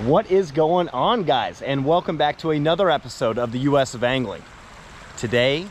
What is going on, guys? And welcome back to another episode of the US of Angling. Today,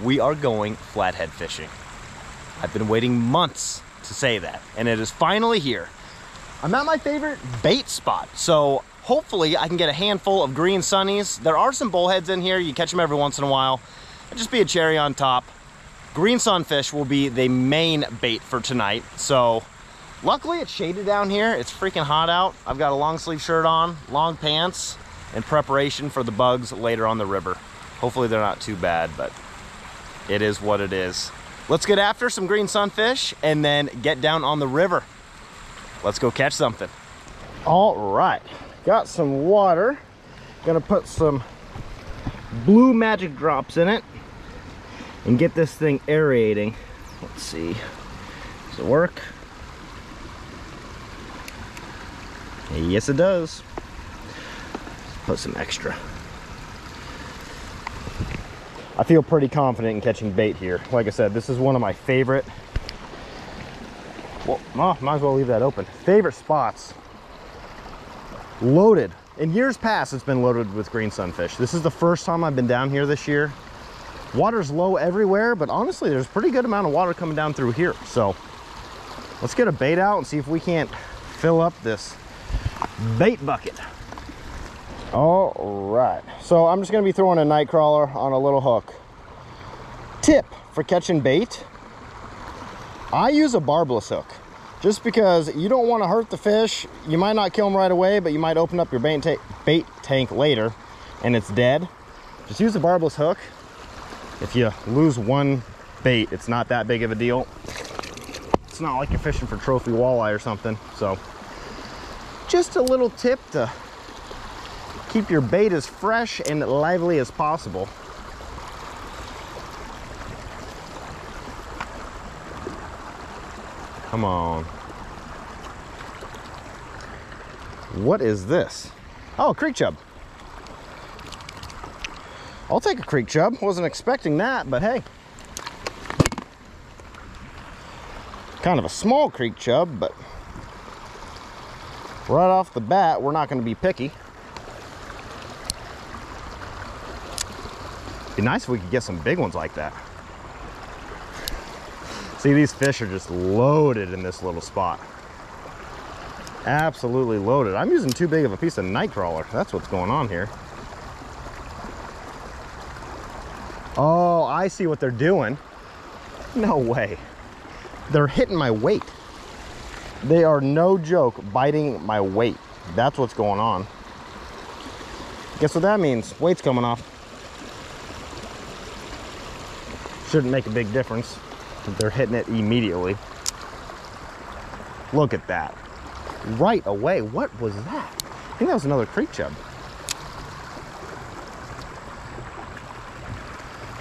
we are going flathead fishing. I've been waiting months to say that, and it is finally here. I'm at my favorite bait spot, so hopefully I can get a handful of green sunnies. There are some bullheads in here. You catch them every once in a while. It'll just be a cherry on top. Green sunfish will be the main bait for tonight. So luckily it's shaded down here. It's freaking hot out. I've got a long sleeve shirt on, long pants, in preparation for the bugs later on the river. Hopefully they're not too bad, but it is what it is. Let's get after some green sunfish and then get down on the river. Let's go catch something. All right, got some water. Gonna put some blue magic drops in it and get this thing aerating. Let's see, does it work? Yes, it does. Put some extra. I feel pretty confident in catching bait here. Like I said, this is one of my favorite, well, might as well leave that open, favorite spots. Loaded. In years past, it's been loaded with green sunfish. This is the first time I've been down here this year. Water's low everywhere, but honestly, there's a pretty good amount of water coming down through here. So let's get a bait out and see if we can't fill up this bait bucket. All right, so I'm just gonna be throwing a night crawler on a little hook. Tip for catching bait: I use a barbless hook, just because you don't want to hurt the fish. You might not kill them right away, but you might open up your bait tank later and it's dead. Just use a barbless hook. If you lose one bait, it's not that big of a deal. It's not like you're fishing for trophy walleye or something. So just a little tip to keep your bait as fresh and lively as possible. Come on. What is this? Oh, creek chub. I'll take a creek chub. Wasn't expecting that, but hey. Kind of a small creek chub, but right off the bat, we're not going to be picky. Be nice if we could get some big ones like that. See, these fish are just loaded in this little spot. Absolutely loaded. I'm using too big of a piece of night crawler. That's what's going on here. Oh, I see what they're doing. No way. They're hitting my weight. They are, no joke, biting my weight. That's what's going on. Guess what that means? Weight's coming off. Shouldn't make a big difference. They're hitting it immediately. Look at that. Right away. What was that? I think that was another creek chub.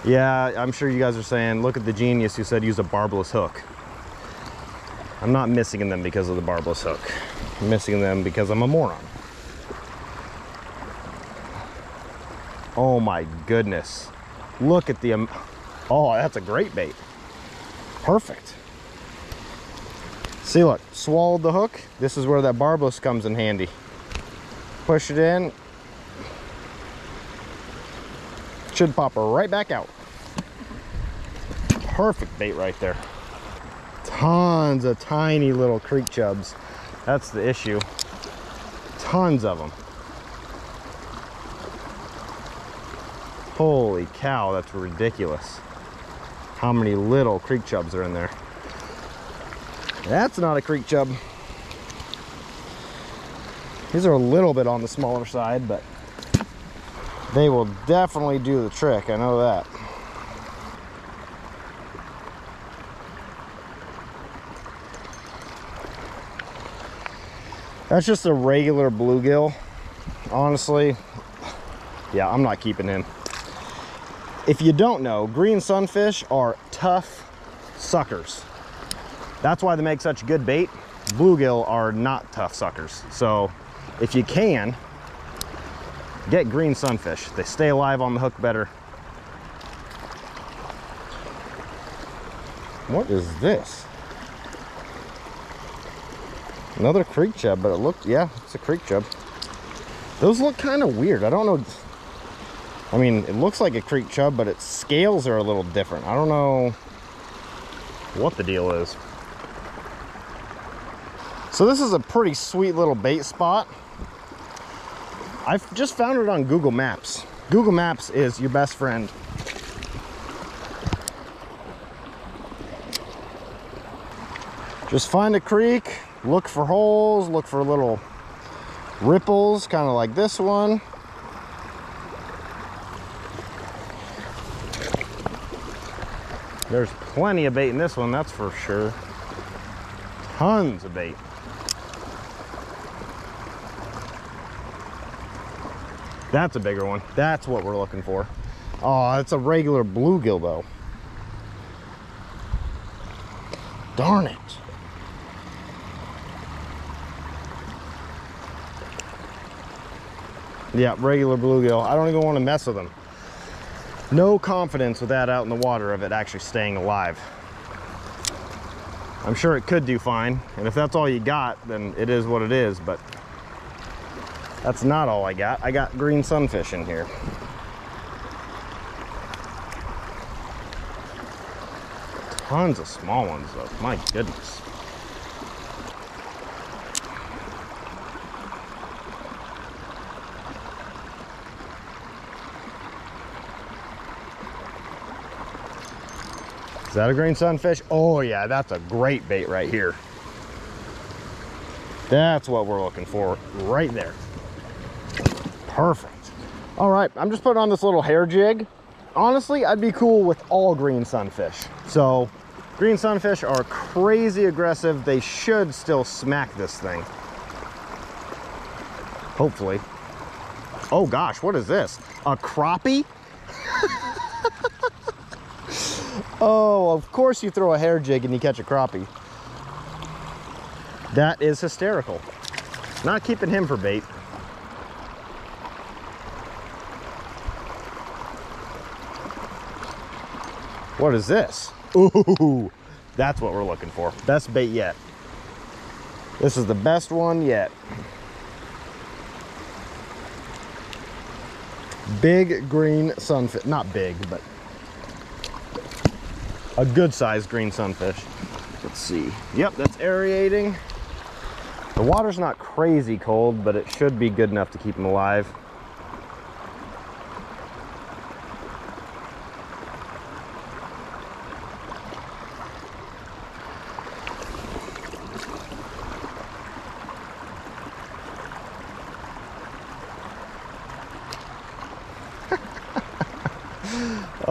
Yeah, I'm sure you guys are saying, look at the genius who said use a barbless hook. I'm not missing them because of the barbless hook. I'm missing them because I'm a moron. Oh my goodness. Look at the, oh, that's a great bait. Perfect. See, look, swallowed the hook. This is where that barbless comes in handy. Push it in. Should pop right back out. Perfect bait right there. Tons of tiny little creek chubs. That's the issue. Tons of them. Holy cow, that's ridiculous. How many little creek chubs are in there. That's not a creek chub. These are a little bit on the smaller side, but they will definitely do the trick, I know that. That's just a regular bluegill. Honestly, yeah, I'm not keeping him. If you don't know, green sunfish are tough suckers. That's why they make such good bait. Bluegill are not tough suckers. So if you can, get green sunfish. They stay alive on the hook better. What is this? Another creek chub, but it looked, yeah, it's a creek chub. Those look kind of weird. I don't know. I mean, it looks like a creek chub, but its scales are a little different. I don't know what the deal is. So this is a pretty sweet little bait spot. I've just found it on Google Maps. Google Maps is your best friend. Just find a creek, look for holes, look for little ripples, kind of like this one. There's plenty of bait in this one, that's for sure. Tons of bait. That's a bigger one. That's what we're looking for. Oh, it's a regular bluegill though. Darn it. Yeah, regular bluegill. I don't even want to mess with them. No confidence with that out in the water of it actually staying alive. I'm sure it could do fine, and if that's all you got, then it is what it is, but that's not all I got. I got green sunfish in here. Tons of small ones though, my goodness. Is that a green sunfish? Oh yeah, that's a great bait right here. That's what we're looking for right there. Perfect. All right, I'm just putting on this little hair jig. Honestly, I'd be cool with all green sunfish. So green sunfish are crazy aggressive. They should still smack this thing. Hopefully. Oh gosh, what is this? A crappie? Oh, of course you throw a hair jig and you catch a crappie. That is hysterical. Not keeping him for bait. What is this? Ooh, that's what we're looking for. Best bait yet. This is the best one yet. Big green sunfish. Not big, but a good sized green sunfish. Let's see. Yep, that's aerating. The water's not crazy cold, but it should be good enough to keep them alive.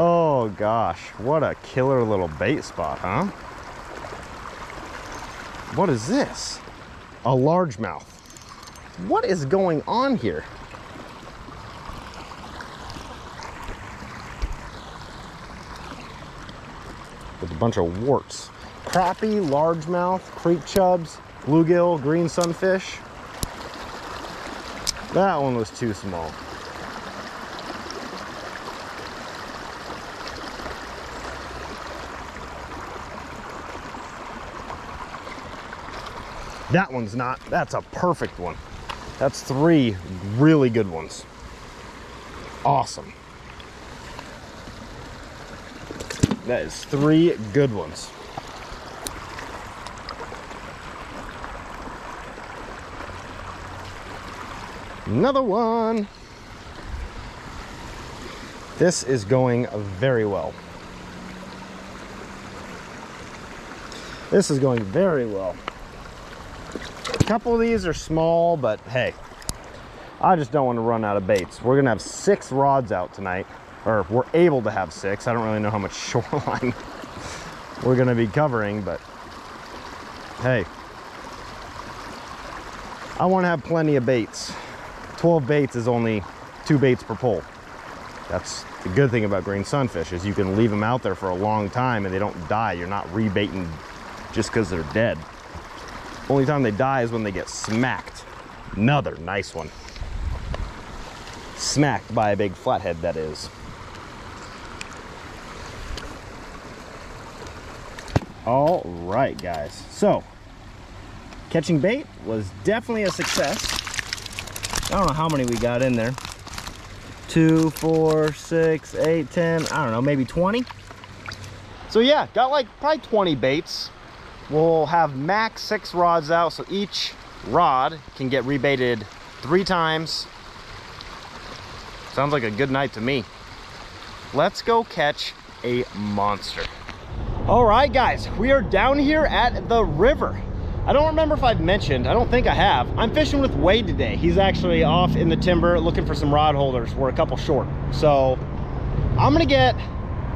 Oh gosh, what a killer little bait spot, huh? What is this? A largemouth. What is going on here? With a bunch of warts. Crappie, largemouth, creek chubs, bluegill, green sunfish. That one was too small. That one's not. That's a perfect one. That's 3 really good ones. Awesome. That is 3 good ones. Another one. This is going very well. This is going very well. A couple of these are small, but hey, I just don't want to run out of baits. We're gonna have 6 rods out tonight, or we're able to have 6. I don't really know how much shoreline we're gonna be covering, but hey, I want to have plenty of baits. 12 baits is only 2 baits per pole. That's the good thing about green sunfish, is you can leave them out there for a long time and they don't die. You're not rebaiting just because they're dead. Only time they die is when they get smacked. Another nice one. Smacked by a big flathead, that is. All right, guys. So, catching bait was definitely a success. I don't know how many we got in there. 2, 4, 6, 8, 10, I don't know, maybe 20. So yeah, got like probably 20 baits. We'll have max 6 rods out, so each rod can get rebaited 3 times. Sounds like a good night to me. Let's go catch a monster. All right, guys, we are down here at the river. I don't remember if I've mentioned, I don't think I have. I'm fishing with Wade today. He's actually off in the timber looking for some rod holders. We're a couple short. So I'm gonna get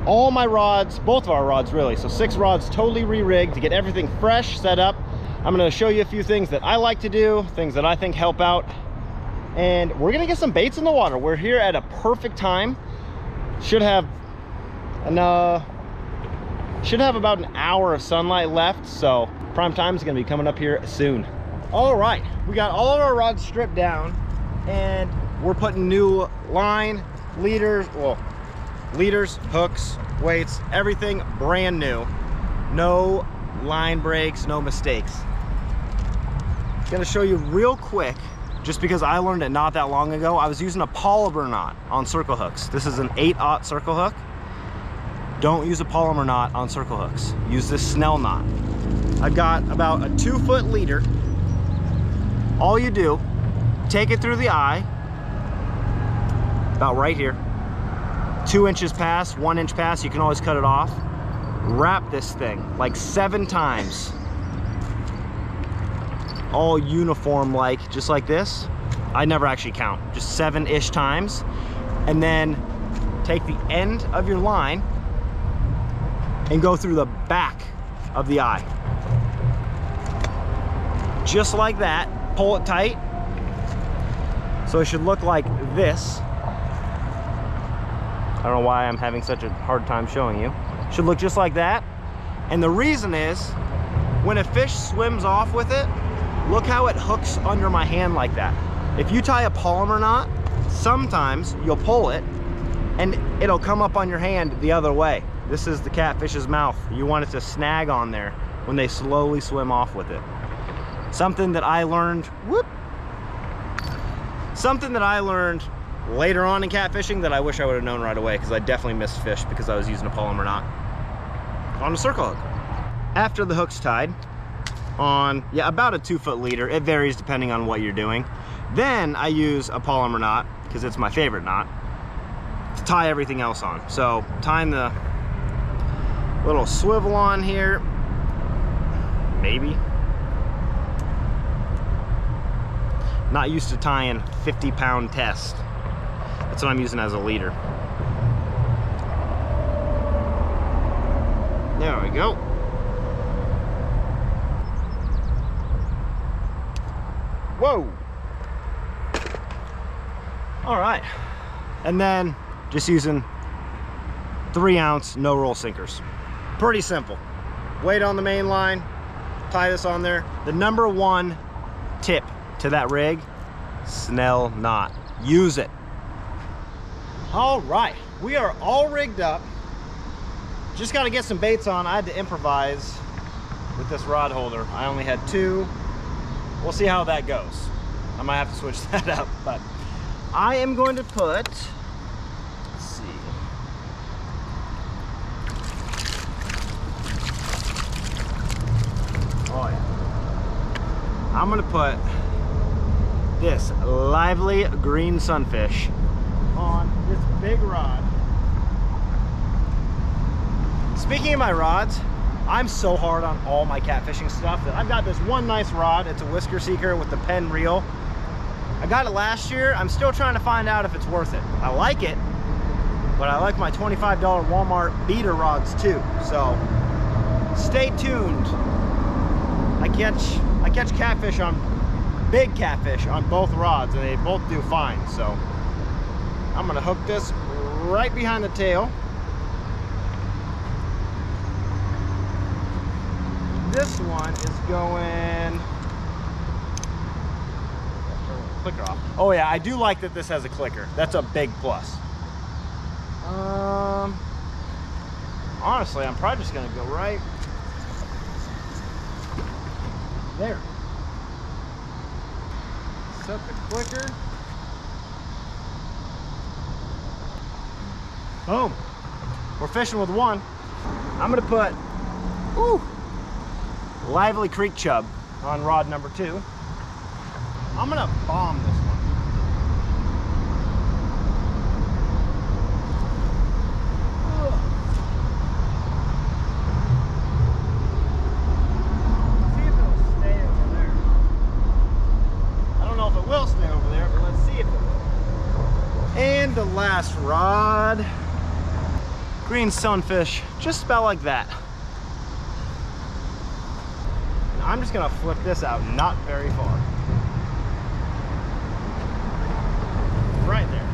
all my rods, both of our rods really. So 6 rods totally re-rigged to get everything fresh, set up. I'm gonna show you a few things that I like to do, things that I think help out. And we're gonna get some baits in the water. We're here at a perfect time. Should have about an hour of sunlight left. So prime time is going to be coming up here soon. All right, we got all of our rods stripped down and we're putting new line, leaders, hooks, weights, everything brand new. No line breaks, no mistakes. I'm going to show you real quick, just because I learned it not that long ago. I was using a polymer knot on circle hooks. This is an 8/0 circle hook. Don't use a polymer knot on circle hooks. Use this Snell knot. I've got about a 2-foot leader. All you do, take it through the eye, about right here. 2 inches pass, 1 inch pass, you can always cut it off. Wrap this thing like 7 times. All uniform, like just like this. I never actually count, just 7-ish times. And then take the end of your line and go through the back of the eye. Just like that, pull it tight. So it should look like this. I don't know why I'm having such a hard time showing you. Should look just like that. And the reason is, when a fish swims off with it, look how it hooks under my hand like that. If you tie a polymer knot, sometimes you'll pull it and it'll come up on your hand the other way. This is the catfish's mouth. You want it to snag on there when they slowly swim off with it. Something that I learned, something that I learned later on in catfishing that I wish I would have known right away, because I definitely missed fish because I was using a polymer knot on a circle hook. After the hook's tied on, yeah, about a 2-foot leader, it varies depending on what you're doing. Then I use a polymer knot, because it's my favorite knot, to tie everything else on. So tying the little swivel on here, maybe. Not used to tying 50-pound test. That's what I'm using as a leader. There we go. Whoa. All right. And then just using 3-ounce no roll sinkers. Pretty simple. Weight on the main line, tie this on there. The #1 tip to that rig, Snell knot. Use it. All right, we are all rigged up. Just got to get some baits on. I had to improvise with this rod holder. I only had 2. We'll see how that goes. I might have to switch that up, but I am going to put, let's see. Oh yeah. I'm gonna put this lively green sunfish on this big rod. Speaking of my rods, I'm so hard on all my catfishing stuff that I've got this one nice rod. It's a whisker seeker with the pen reel. I got it last year. I'm still trying to find out if it's worth it. I like it, but I like my $25 Walmart beater rods too. So stay tuned. I catch catfish on, big catfish on both rods, and they both do fine. So I'm gonna hook this right behind the tail. This one is going, clicker off. Oh yeah, I do like that this has a clicker. That's a big plus. Honestly, I'm probably just gonna go right there. Set the clicker. Boom. We're fishing with one. I'm gonna put Lively Creek chub on rod number 2. I'm gonna bomb this one. See if it'll stay over there. I don't know if it will stay over there, but let's see if it will. And the last rod. Green sunfish, just about like that. And I'm just gonna flip this out not very far. Right there.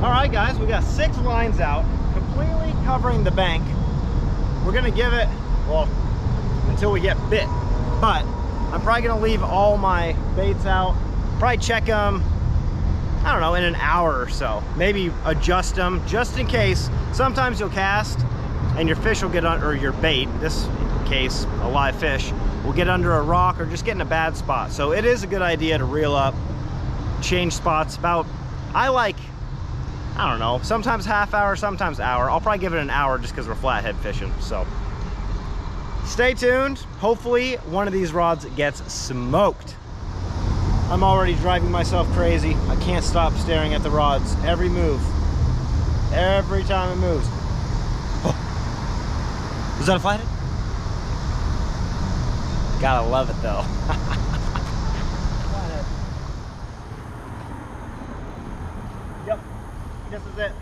All right, guys, we got 6 lines out, completely covering the bank. We're gonna give it, well, until we get bit. But I'm probably gonna leave all my baits out. Probably check them, I don't know, in an hour or so. Maybe adjust them just in case. Sometimes you'll cast and your fish will get on, or your bait, in this case, a live fish, will get under a rock or just get in a bad spot. So it is a good idea to reel up, change spots about, I don't know, sometimes half hour, sometimes hour. I'll probably give it an hour just because we're flathead fishing. So stay tuned. Hopefully one of these rods gets smoked. I'm already driving myself crazy. I can't stop staring at the rods. Every move. Every time it moves. Oh. Was that a flathead? Gotta love it though. Flathead. Yep. This is it.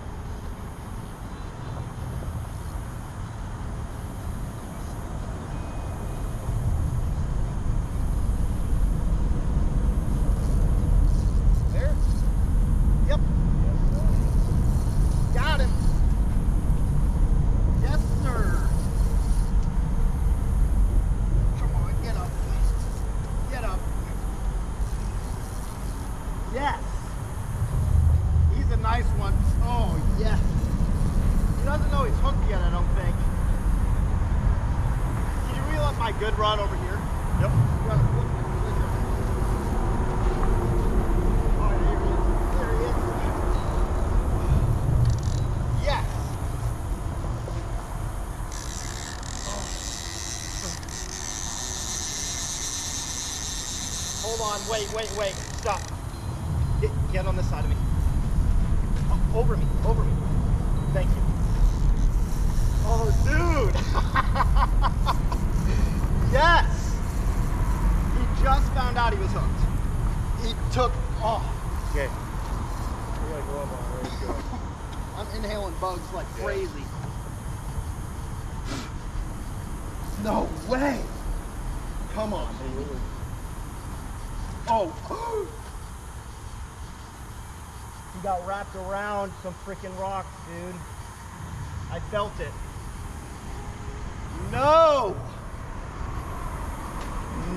Yes. He's a nice one. Oh, yes. He doesn't know he's hooked yet, I don't think. Can you reel up my good rod over here? Yep. Oh, there he is. There he is. Yes. Oh. Hold on. Wait. Stop. Get on this side of me. Oh, over me. Thank you. Oh, dude. Yes. He just found out he was hooked. He took off. Okay. We gotta go up on it. Ready to go. I'm inhaling bugs like crazy. No way. Come on, baby. Oh. He got wrapped around some freaking rocks, dude. I felt it. No!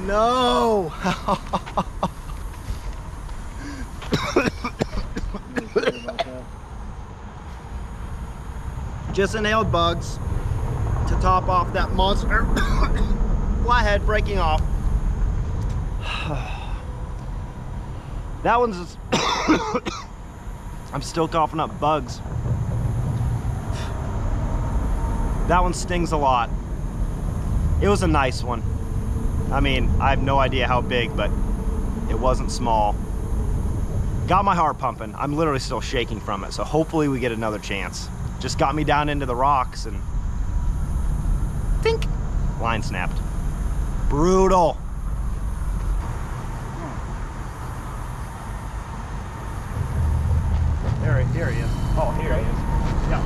No! Just inhaled bugs to top off that monster. Flathead breaking off. That one's just I'm still coughing up bugs. That one stings a lot. It was a nice one. I mean, I have no idea how big, but it wasn't small. Got my heart pumping. I'm literally still shaking from it, so hopefully we get another chance. Just got me down into the rocks and think line snapped. Brutal. Here he is. Oh, here he is. Yeah.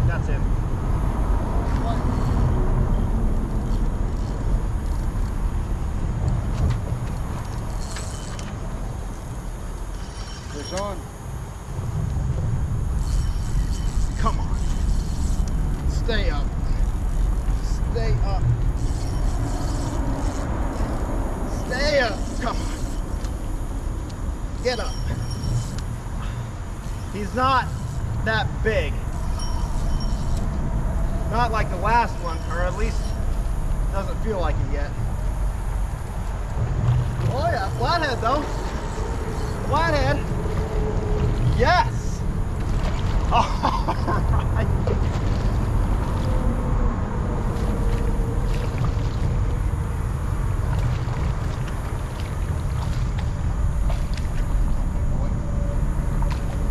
That's him. Fish on. Come on. Stay up. Stay up. Stay up. Come on. Get up. He's not that big. Not like the last one, or at least doesn't feel like it yet. Oh yeah, flathead though. Flathead. Yes. All right.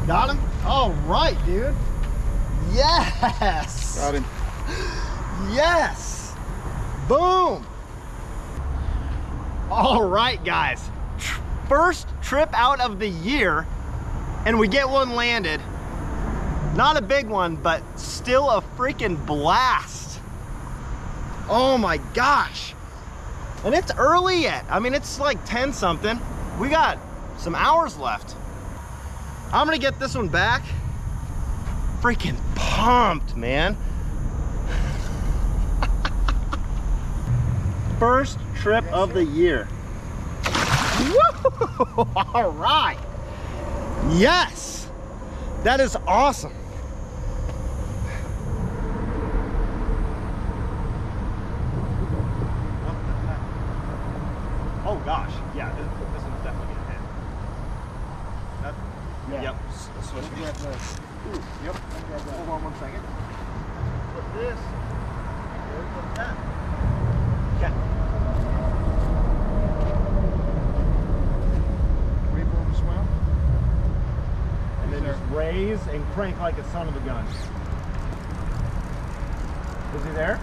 Got him? All right, dude. Yes. Got him. Yes. Boom. All right, guys. First trip out of the year, and we get one landed. Not a big one, but still a freaking blast. Oh my gosh. And it's early yet. I mean, it's like 10 something. We got some hours left. I'm gonna get this one back. Freaking pumped, man. First trip of the year. Woo! All right. Yes. That is awesome. Oh gosh, yeah, this one's definitely gonna hit. That, yeah. Yep. Switch. Ooh, yep. Hold on 1 second. Put this. Put that. Okay. Wait for him to swim. And then just raise and crank like a son of a gun. Is he there?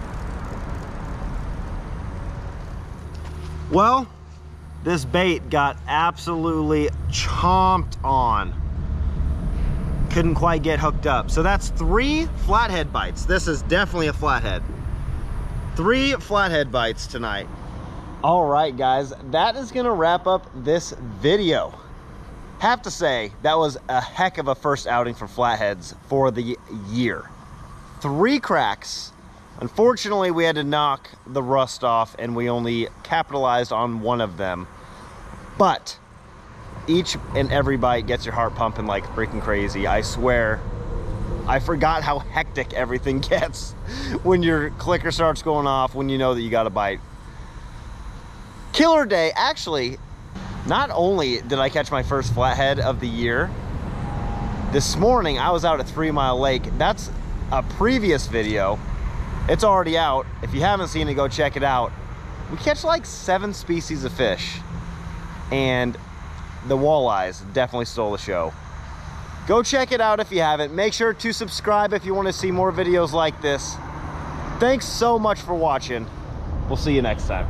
Well, this bait got absolutely chomped on. Couldn't quite get hooked up. So that's 3 flathead bites. This is definitely a flathead. 3 flathead bites tonight. All right, guys, that is gonna wrap up this video. Have to say, that was a heck of a first outing for flatheads for the year. 3 cracks. Unfortunately, we had to knock the rust off and we only capitalized on 1 of them. But each and every bite gets your heart pumping like freaking crazy. I swear, I forgot how hectic everything gets when your clicker starts going off, when you know that you got a bite. Killer day. Actually, not only did I catch my first flathead of the year, this morning I was out at 3 Mile Lake. That's a previous video. It's already out. If you haven't seen it, go check it out. We catch like 7 species of fish, and the walleyes definitely stole the show. Go check it out if you haven't. Make sure to subscribe if you want to see more videos like this. Thanks so much for watching. We'll see you next time.